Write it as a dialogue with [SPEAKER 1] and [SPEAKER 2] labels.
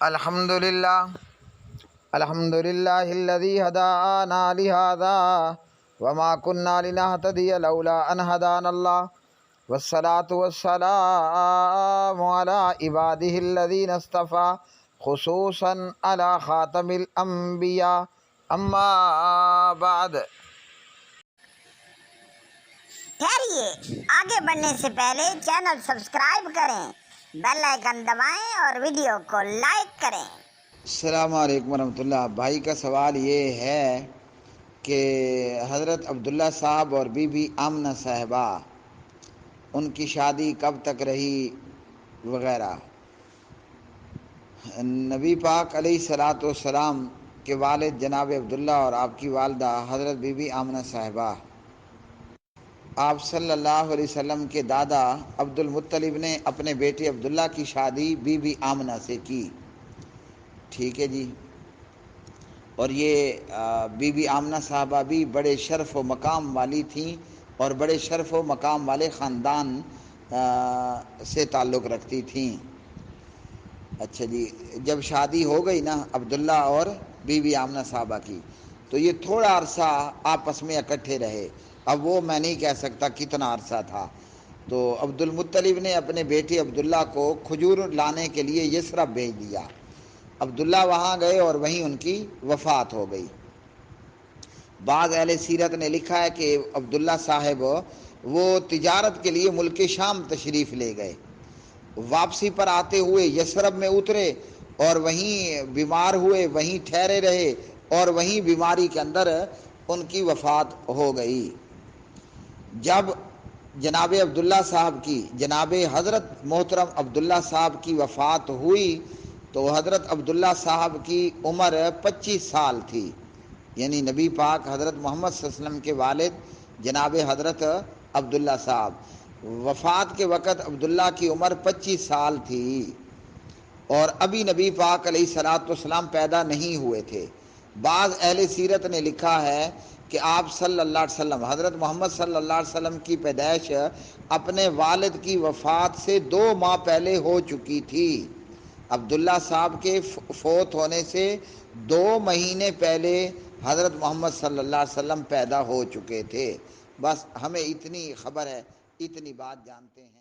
[SPEAKER 1] الحمدللہ الذی ہدانا لہذا وما كنا لنہتدی لولا ان ہدانا اللہ والصلاة والسلام علی عبادہ الذین اصطفیٰ خصوصا علی خاتم الانبیاء اما بعد۔
[SPEAKER 2] ٹھہریے، آگے بڑھنے سے پہلے چینل سبسکرائب کریں، بیل آئیکن دبائیں اور ویڈیو کو لائک کریں۔
[SPEAKER 1] السلام علیکم ورحمۃ اللہ۔ بھائی کا سوال یہ ہے کہ حضرت عبداللہ صاحب اور بی بی آمنہ صاحبہ ان کی شادی کب تک رہی وغیرہ۔ نبی پاک علیہ الصلاۃ والسلام کے والد جناب عبداللہ اور آپ کی والدہ حضرت بی بی آمنہ صاحبہ، آپ صلی اللہ علیہ وسلم کے دادا عبد المطلب نے اپنے بیٹے عبداللہ کی شادی بی بی آمنہ سے کی، ٹھیک ہے جی۔ اور یہ بی بی آمنہ صاحبہ بھی بڑے شرف و مقام والی تھیں اور بڑے شرف و مقام والے خاندان سے تعلق رکھتی تھیں۔ اچھا جی، جب شادی ہو گئی نا عبداللہ اور بی بی آمنہ صاحبہ کی، تو یہ تھوڑا عرصہ آپس میں اکٹھے رہے۔ اب وہ میں نہیں کہہ سکتا کتنا عرصہ تھا۔ تو عبد المطلب نے اپنے بیٹے عبداللہ کو کھجور لانے کے لیے یثرب بھیج دیا۔ عبداللہ وہاں گئے اور وہیں ان کی وفات ہو گئی۔ بعض اہل سیرت نے لکھا ہے کہ عبداللہ صاحب وہ تجارت کے لیے ملک شام تشریف لے گئے، واپسی پر آتے ہوئے یثرب میں اترے اور وہیں بیمار ہوئے، وہیں ٹھہرے رہے اور وہیں بیماری کے اندر ان کی وفات ہو گئی۔ جب جناب عبداللہ صاحب کی، جناب حضرت محترم عبداللہ صاحب کی وفات ہوئی تو حضرت عبداللہ صاحب کی عمر 25 سال تھی، یعنی نبی پاک حضرت محمد صلی اللہ علیہ وسلم کے والد جناب حضرت عبداللہ صاحب، وفات کے وقت عبداللہ کی عمر 25 سال تھی اور ابھی نبی پاک علیہ الصلاۃ والسلام پیدا نہیں ہوئے تھے۔ بعض اہل سیرت نے لکھا ہے کہ آپ صلی اللہ علیہ وسلم، حضرت محمد صلی اللہ علیہ وسلم کی پیدائش اپنے والد کی وفات سے 2 ماہ پہلے ہو چکی تھی۔ عبداللہ صاحب کے فوت ہونے سے 2 مہینے پہلے حضرت محمد صلی اللہ علیہ وسلم پیدا ہو چکے تھے۔ بس ہمیں اتنی خبر ہے، اتنی بات جانتے ہیں۔